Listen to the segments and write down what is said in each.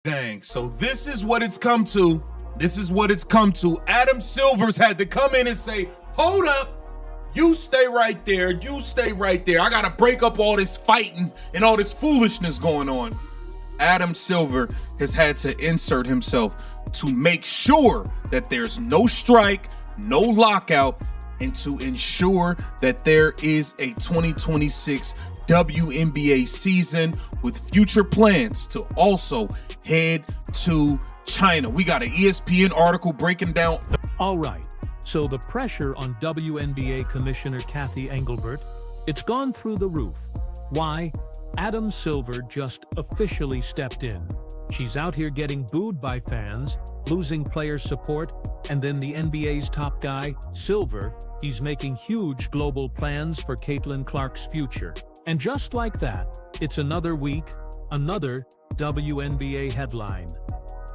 Dang, so this is what it's come to. This is what it's come to. Adam Silver's had to come in and say, hold up. You stay right there. You stay right there. I got to break up all this fighting and all this foolishness going on. Adam Silver has had to insert himself to make sure that there's no strike, no lockout, and to ensure that there is a 2026 WNBA season with future plans to also head to China. We got an ESPN article breaking down. All right. So the pressure on WNBA Commissioner Cathy Engelbert, it's gone through the roof. Why? Adam Silver just officially stepped in. She's out here getting booed by fans, losing player support, and then the NBA's top guy, Silver, he's making huge global plans for Caitlin Clark's future. And just like that, it's another week, another WNBA headline.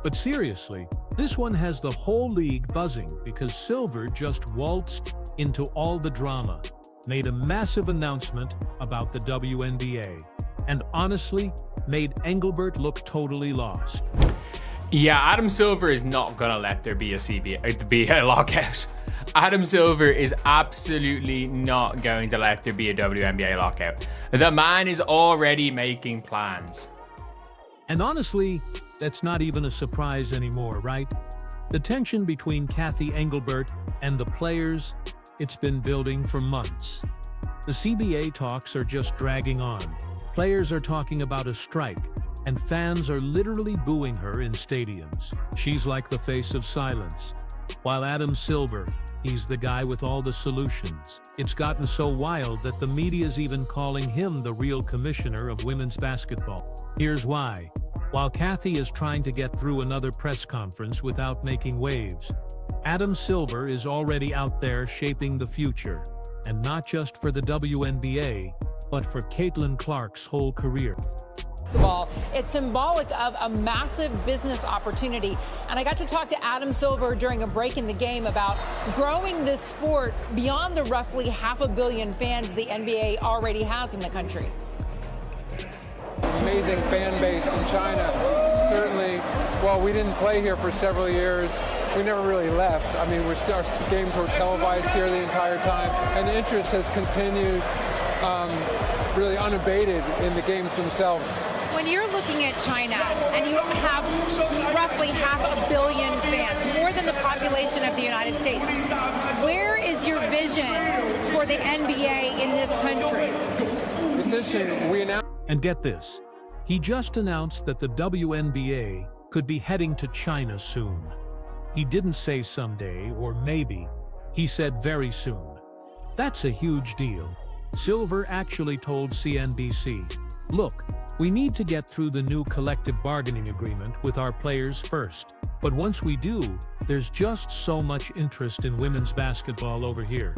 But seriously, this one has the whole league buzzing because Silver just waltzed into all the drama, made a massive announcement about the WNBA, and honestly, made Engelbert look totally lost. Yeah, Adam Silver is not gonna let there be a lockout. Adam Silver is absolutely not going to let there be a WNBA lockout. The man is already making plans. And honestly, that's not even a surprise anymore, right? The tension between Cathy Engelbert and the players, it's been building for months. The CBA talks are just dragging on. Players are talking about a strike, and fans are literally booing her in stadiums. She's like the face of silence. While Adam Silver, he's the guy with all the solutions. It's gotten so wild that the media's even calling him the real commissioner of women's basketball. Here's why. While Cathy is trying to get through another press conference without making waves, Adam Silver is already out there shaping the future, and not just for the WNBA, but for Caitlin Clark's whole career. Basketball. It's symbolic of a massive business opportunity. And I got to talk to Adam Silver during a break in the game about growing this sport beyond the roughly 500 million fans the NBA already has in the country. Amazing fan base in China. Certainly, well, we didn't play here for several years. We never really left. I mean, our games were televised here the entire time, and the interest has continued really unabated in the games themselves. When you're looking at China and you have roughly 500 million fans, more than the population of the United States, where is your vision for the NBA in this country? It's interesting. We announced. And get this, he just announced that the WNBA could be heading to China soon. He didn't say someday or maybe, he said very soon. That's a huge deal. Silver actually told CNBC, look, we need to get through the new collective bargaining agreement with our players first. But once we do, there's just so much interest in women's basketball over here.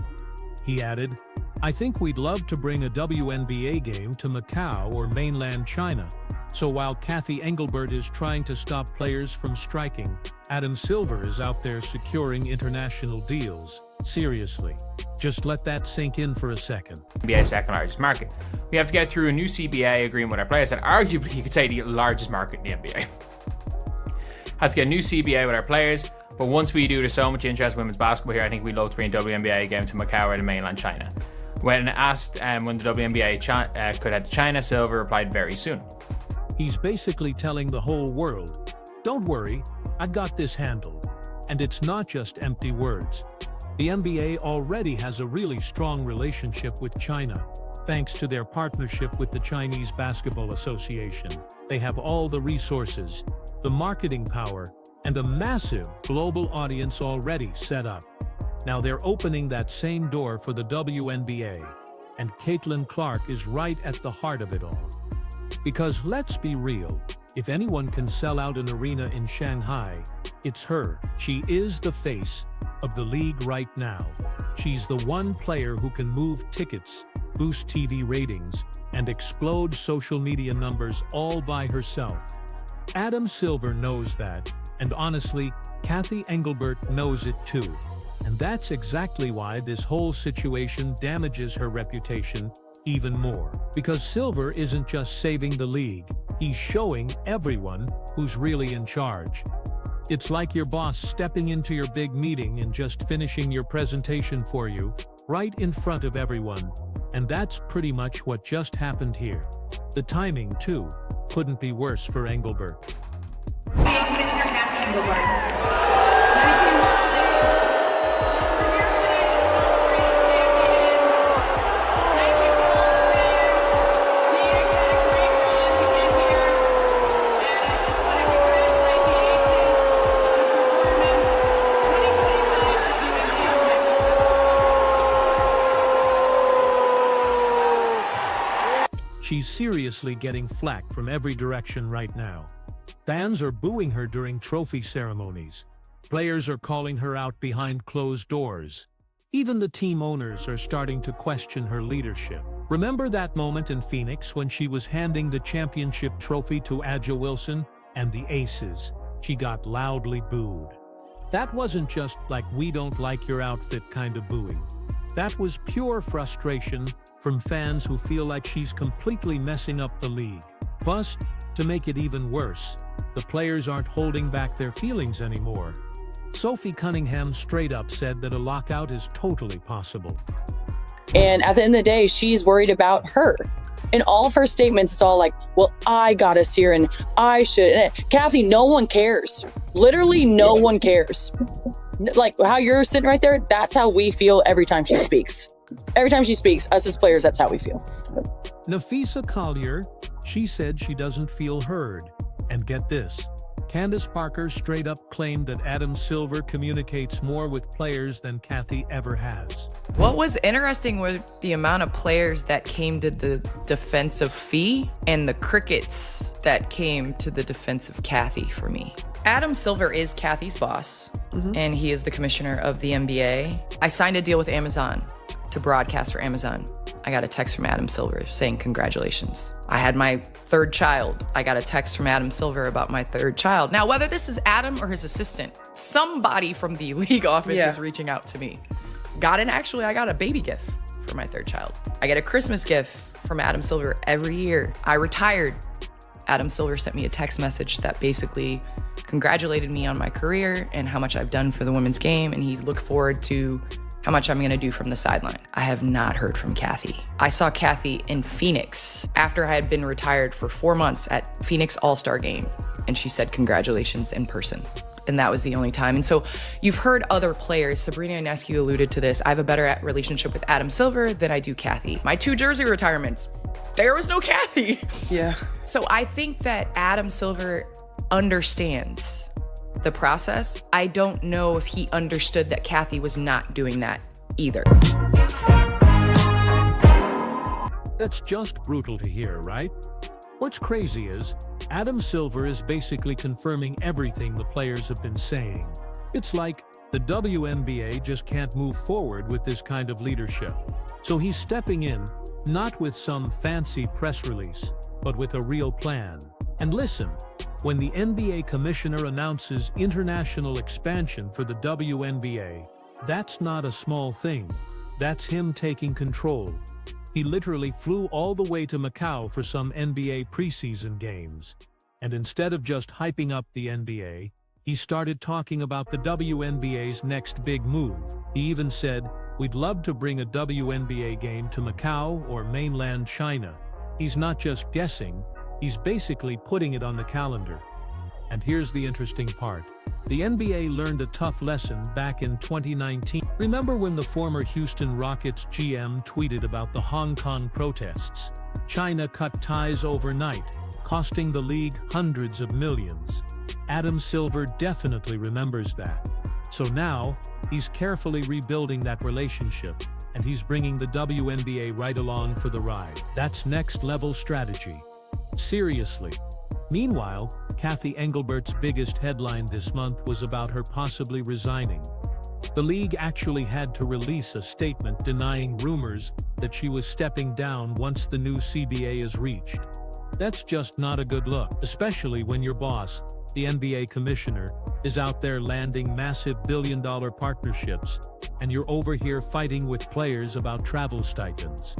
He added, I think we'd love to bring a WNBA game to Macau or mainland China. So while Cathy Engelbert is trying to stop players from striking, Adam Silver is out there securing international deals. Seriously, just let that sink in for a second. NBA's second largest market. We have to get through a new CBA agreement with our players, and arguably you could say the largest market in the NBA. Had to get a new CBA with our players, but once we do, there's so much interest in women's basketball here, I think we'd love to bring a WNBA game to Macau or to mainland China. When asked when the WNBA could head to China, Silver replied very soon. He's basically telling the whole world, don't worry, I got this handled. And it's not just empty words. The NBA already has a really strong relationship with China. Thanks to their partnership with the Chinese Basketball Association, they have all the resources, the marketing power, and a massive global audience already set up. Now they're opening that same door for the WNBA, and Caitlin Clark is right at the heart of it all. Because let's be real, if anyone can sell out an arena in Shanghai, it's her. She is the face of the league right now. She's the one player who can move tickets, boost TV ratings, and explode social media numbers all by herself. Adam Silver knows that, and honestly, Cathy Engelbert knows it too. And that's exactly why this whole situation damages her reputation even more. Because Silver isn't just saving the league, He's showing everyone who's really in charge. It's like your boss stepping into your big meeting and just finishing your presentation for you, right in front of everyone. And that's pretty much what just happened here. The timing, too, couldn't be worse for Engelbert. Commissioner Kathy Engelbert. She's seriously getting flack from every direction right now. Fans are booing her during trophy ceremonies. Players are calling her out behind closed doors. Even the team owners are starting to question her leadership. Remember that moment in Phoenix when she was handing the championship trophy to A'ja Wilson and the Aces? She got loudly booed. That wasn't just like "we don't like your outfit" kind of booing. That was pure frustration from fans who feel like she's completely messing up the league. Plus, to make it even worse, the players aren't holding back their feelings anymore. Sophie Cunningham straight up said that a lockout is totally possible. And at the end of the day, she's worried about her. In all of her statements, it's all like, well, I got us here and I should. And Kathy, no one cares. Literally, no one cares. Like how you're sitting right there, that's how we feel every time she speaks. Every time she speaks, us as players, that's how we feel. Nafisa Collier, she said she doesn't feel heard. And get this, Candace Parker straight up claimed that Adam Silver communicates more with players than Kathy ever has. What was interesting was the amount of players that came to the defense of Fee and the crickets that came to the defense of Kathy for me. Adam Silver is Kathy's boss, and he is the commissioner of the NBA. I signed a deal with Amazon to broadcast for Amazon. I got a text from Adam Silver saying congratulations. I had my third child. I got a text from Adam Silver about my third child. Now, whether this is Adam or his assistant, somebody from the league office is reaching out to me. I got a baby gift for my third child. I get a Christmas gift from Adam Silver every year. I retired. Adam Silver sent me a text message that basically congratulated me on my career and how much I've done for the women's game, and he looked forward to how much I'm gonna do from the sideline. I have not heard from Kathy. I saw Kathy in Phoenix after I had been retired for 4 months at Phoenix All-Star Game, and she said congratulations in person. And that was the only time. And so you've heard other players, Sabrina Ionescu alluded to this, I have a better relationship with Adam Silver than I do Kathy. My 2 jersey retirements, there was no Kathy. Yeah. So I think that Adam Silver understands the process. I don't know if he understood that Kathy was not doing that either. That's just brutal to hear, right? What's crazy is, Adam Silver is basically confirming everything the players have been saying. It's like the WNBA just can't move forward with this kind of leadership. So he's stepping in, not with some fancy press release, but with a real plan. And listen, when the NBA commissioner announces international expansion for the WNBA, that's not a small thing. That's him taking control. He literally flew all the way to Macau for some NBA preseason games. And instead of just hyping up the NBA, he started talking about the WNBA's next big move. He even said, "We'd love to bring a WNBA game to Macau or mainland China." He's not just guessing, he's basically putting it on the calendar. And here's the interesting part. The NBA learned a tough lesson back in 2019. Remember when the former Houston Rockets GM tweeted about the Hong Kong protests? China cut ties overnight, costing the league hundreds of millions. Adam Silver definitely remembers that. So now, he's carefully rebuilding that relationship, and he's bringing the WNBA right along for the ride. That's next-level strategy. Seriously. Meanwhile, Kathy Engelbert's biggest headline this month was about her possibly resigning. The league actually had to release a statement denying rumors that she was stepping down once the new CBA is reached. That's just not a good look, especially when your boss, the NBA commissioner, is out there landing massive billion-dollar partnerships, and you're over here fighting with players about travel stipends.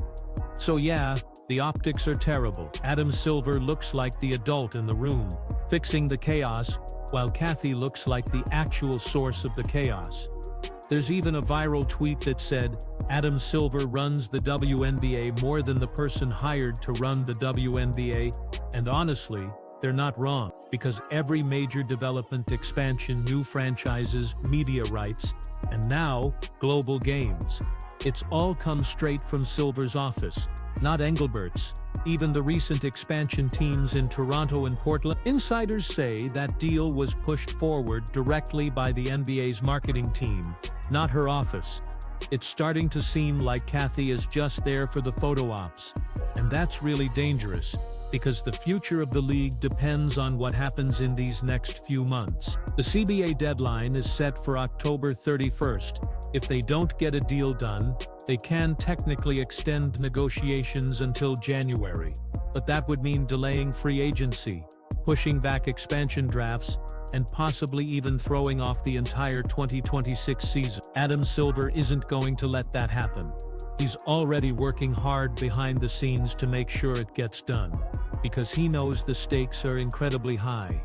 So yeah, The optics are terrible. Adam Silver looks like the adult in the room, fixing the chaos, while Kathy looks like the actual source of the chaos. There's even a viral tweet that said, Adam Silver runs the WNBA more than the person hired to run the WNBA, and honestly, they're not wrong, because every major development, expansion, new franchises, media rights, and now, global games. It's all come straight from Silver's office, not Engelbert's. Even the recent expansion teams in Toronto and Portland. Insiders say that deal was pushed forward directly by the NBA's marketing team, not her office. It's starting to seem like Kathy is just there for the photo ops. And that's really dangerous, because the future of the league depends on what happens in these next few months. The CBA deadline is set for October 31st. If they don't get a deal done, they can technically extend negotiations until January. But that would mean delaying free agency, pushing back expansion drafts, and possibly even throwing off the entire 2026 season. Adam Silver isn't going to let that happen. He's already working hard behind the scenes to make sure it gets done, because he knows the stakes are incredibly high.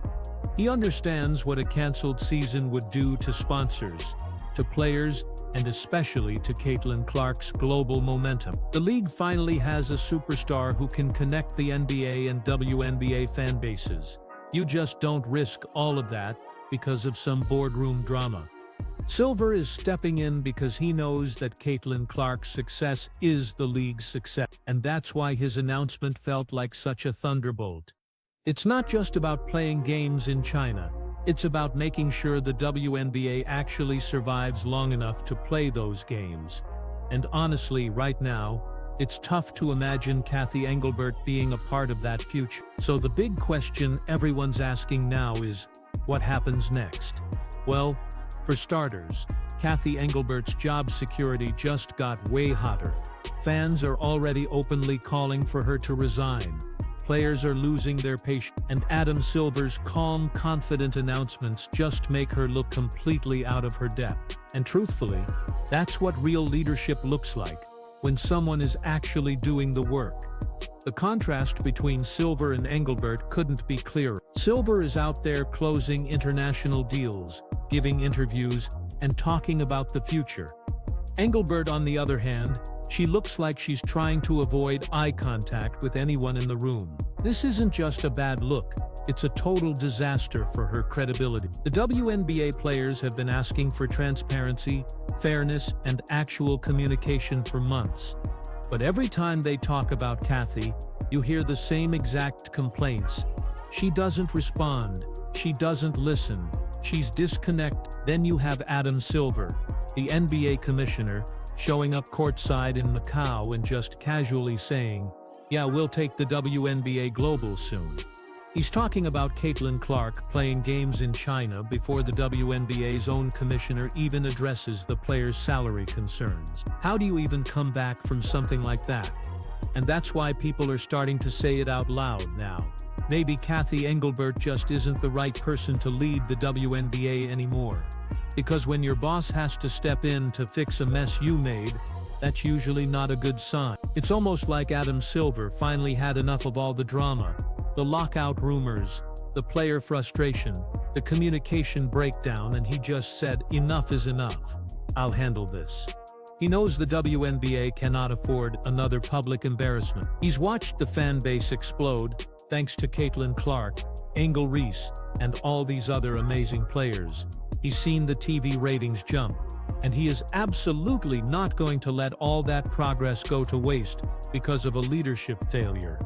He understands what a canceled season would do to sponsors, to players, and especially to Caitlin Clark's global momentum. The league finally has a superstar who can connect the NBA and WNBA fan bases. You just don't risk all of that because of some boardroom drama. Silver is stepping in because he knows that Caitlin Clark's success is the league's success, and that's why his announcement felt like such a thunderbolt. It's not just about playing games in China. It's about making sure the WNBA actually survives long enough to play those games. And honestly, right now, it's tough to imagine Kathy Engelbert being a part of that future. So the big question everyone's asking now is, what happens next? Well, for starters, Kathy Engelbert's job security just got way hotter. Fans are already openly calling for her to resign. Players are losing their patience, and Adam Silver's calm, confident announcements just make her look completely out of her depth. And truthfully, that's what real leadership looks like, when someone is actually doing the work. The contrast between Silver and Engelbert couldn't be clearer. Silver is out there closing international deals, giving interviews, and talking about the future. Engelbert, on the other hand, she looks like she's trying to avoid eye contact with anyone in the room. This isn't just a bad look, it's a total disaster for her credibility. The WNBA players have been asking for transparency, fairness, and actual communication for months. But every time they talk about Kathy, you hear the same exact complaints. She doesn't respond, she doesn't listen, she's disconnected. Then you have Adam Silver, the NBA commissioner, showing up courtside in Macau and just casually saying, "Yeah, we'll take the WNBA global soon." He's talking about Caitlin Clark playing games in China before the WNBA's own commissioner even addresses the players' salary concerns. How do you even come back from something like that? And that's why people are starting to say it out loud now. Maybe Kathy Engelbert just isn't the right person to lead the WNBA anymore. Because when your boss has to step in to fix a mess you made, that's usually not a good sign. It's almost like Adam Silver finally had enough of all the drama, the lockout rumors, the player frustration, the communication breakdown, and he just said, "Enough is enough. I'll handle this." He knows the WNBA cannot afford another public embarrassment. He's watched the fan base explode, thanks to Caitlin Clark, Angel Reese, and all these other amazing players. He's seen the TV ratings jump, and he is absolutely not going to let all that progress go to waste because of a leadership failure.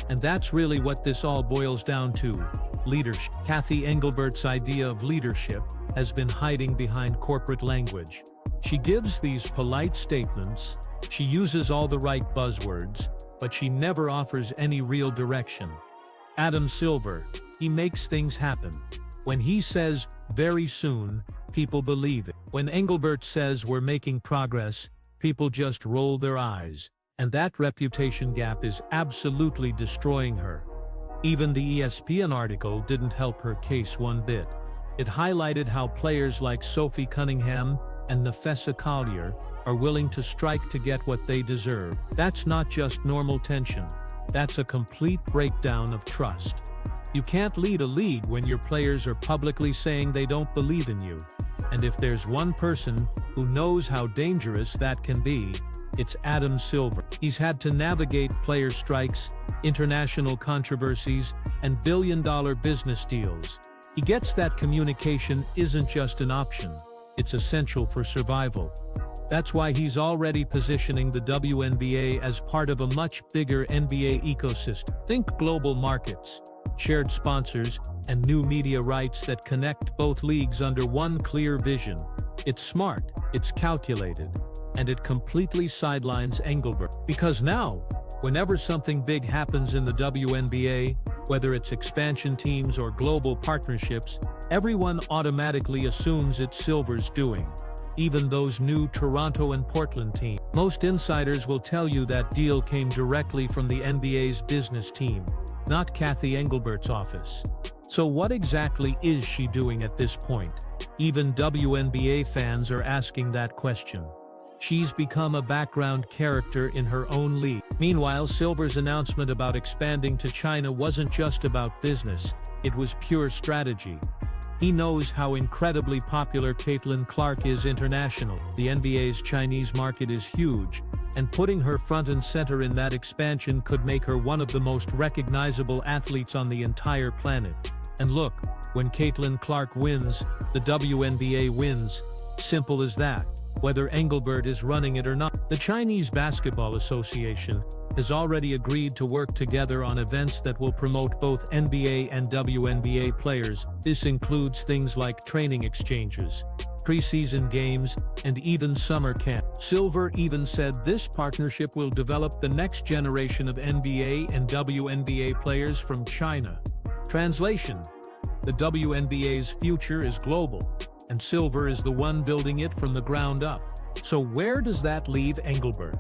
And that's really what this all boils down to: leadership. Kathy Engelbert's idea of leadership has been hiding behind corporate language. She gives these polite statements, she uses all the right buzzwords, but she never offers any real direction. Adam Silver, he makes things happen. When he says, "very soon," people believe it. When Engelbert says we're making progress, people just roll their eyes. And that reputation gap is absolutely destroying her. Even the ESPN article didn't help her case one bit. It highlighted how players like Sophie Cunningham and Nafessa Collier are willing to strike to get what they deserve. That's not just normal tension. That's a complete breakdown of trust. You can't lead a league when your players are publicly saying they don't believe in you. And if there's one person who knows how dangerous that can be, it's Adam Silver. He's had to navigate player strikes, international controversies, and billion-dollar business deals. He gets that communication isn't just an option, it's essential for survival. That's why he's already positioning the WNBA as part of a much bigger NBA ecosystem. Think global markets, shared sponsors, and new media rights that connect both leagues under one clear vision. It's smart, it's calculated, and it completely sidelines Engelbert. Because now, whenever something big happens in the WNBA, whether it's expansion teams or global partnerships, everyone automatically assumes it's Silver's doing. Even those new Toronto and Portland teams. Most insiders will tell you that deal came directly from the NBA's business team, not Cathy Engelbert's office. So what exactly is she doing at this point? Even WNBA fans are asking that question. She's become a background character in her own league. Meanwhile, Silver's announcement about expanding to China wasn't just about business, it was pure strategy. He knows how incredibly popular Caitlin Clark is international. The NBA's Chinese market is huge, and putting her front and center in that expansion could make her one of the most recognizable athletes on the entire planet. And look, when Caitlin Clark wins, the WNBA wins. Simple as that, whether Engelbert is running it or not. The Chinese Basketball Association has already agreed to work together on events that will promote both NBA and WNBA players. This includes things like training exchanges, preseason games, and even summer camp. Silver even said this partnership will develop the next generation of NBA and WNBA players from China. Translation: the WNBA's future is global, and Silver is the one building it from the ground up. So where does that leave Engelbert?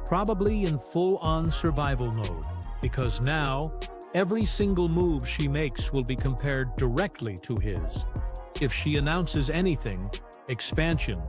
Probably in full-on survival mode, because now, every single move she makes will be compared directly to his. If she announces anything, expansion,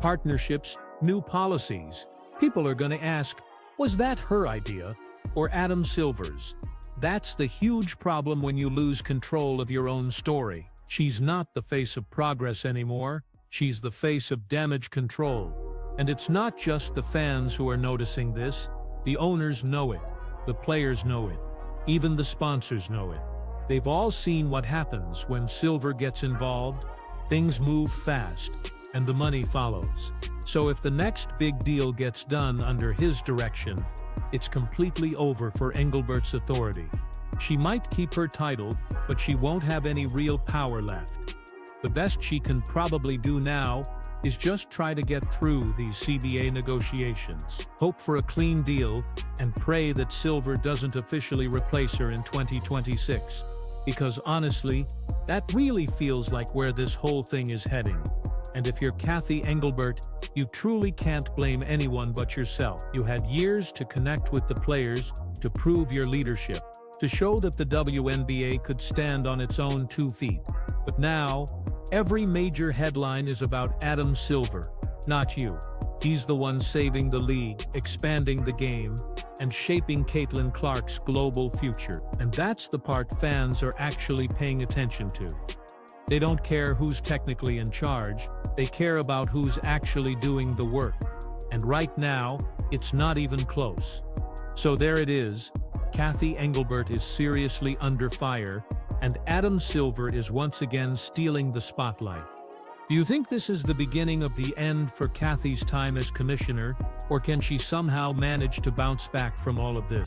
partnerships, new policies, people are gonna ask, was that her idea, or Adam Silver's? That's the huge problem when you lose control of your own story. She's not the face of progress anymore, she's the face of damage control. And it's not just the fans who are noticing this. The owners know it, the players know it, even the sponsors know it. They've all seen what happens when Silver gets involved. Things move fast, and the money follows. So if the next big deal gets done under his direction, it's completely over for Engelbert's authority. She might keep her title, but she won't have any real power left. The best she can probably do now is just try to get through these CBA negotiations, hope for a clean deal, and pray that Silver doesn't officially replace her in 2026. Because honestly, that really feels like where this whole thing is heading. And if you're Cathy Engelbert, you truly can't blame anyone but yourself. You had years to connect with the players, to prove your leadership, to show that the WNBA could stand on its own 2 feet. But now, every major headline is about Adam Silver, not you. He's the one saving the league, expanding the game, and shaping Caitlin Clark's global future. And that's the part fans are actually paying attention to. They don't care who's technically in charge, they care about who's actually doing the work. And right now, it's not even close. So there it is, Cathy Engelbert is seriously under fire, and Adam Silver is once again stealing the spotlight. Do you think this is the beginning of the end for Cathy's time as commissioner, or can she somehow manage to bounce back from all of this?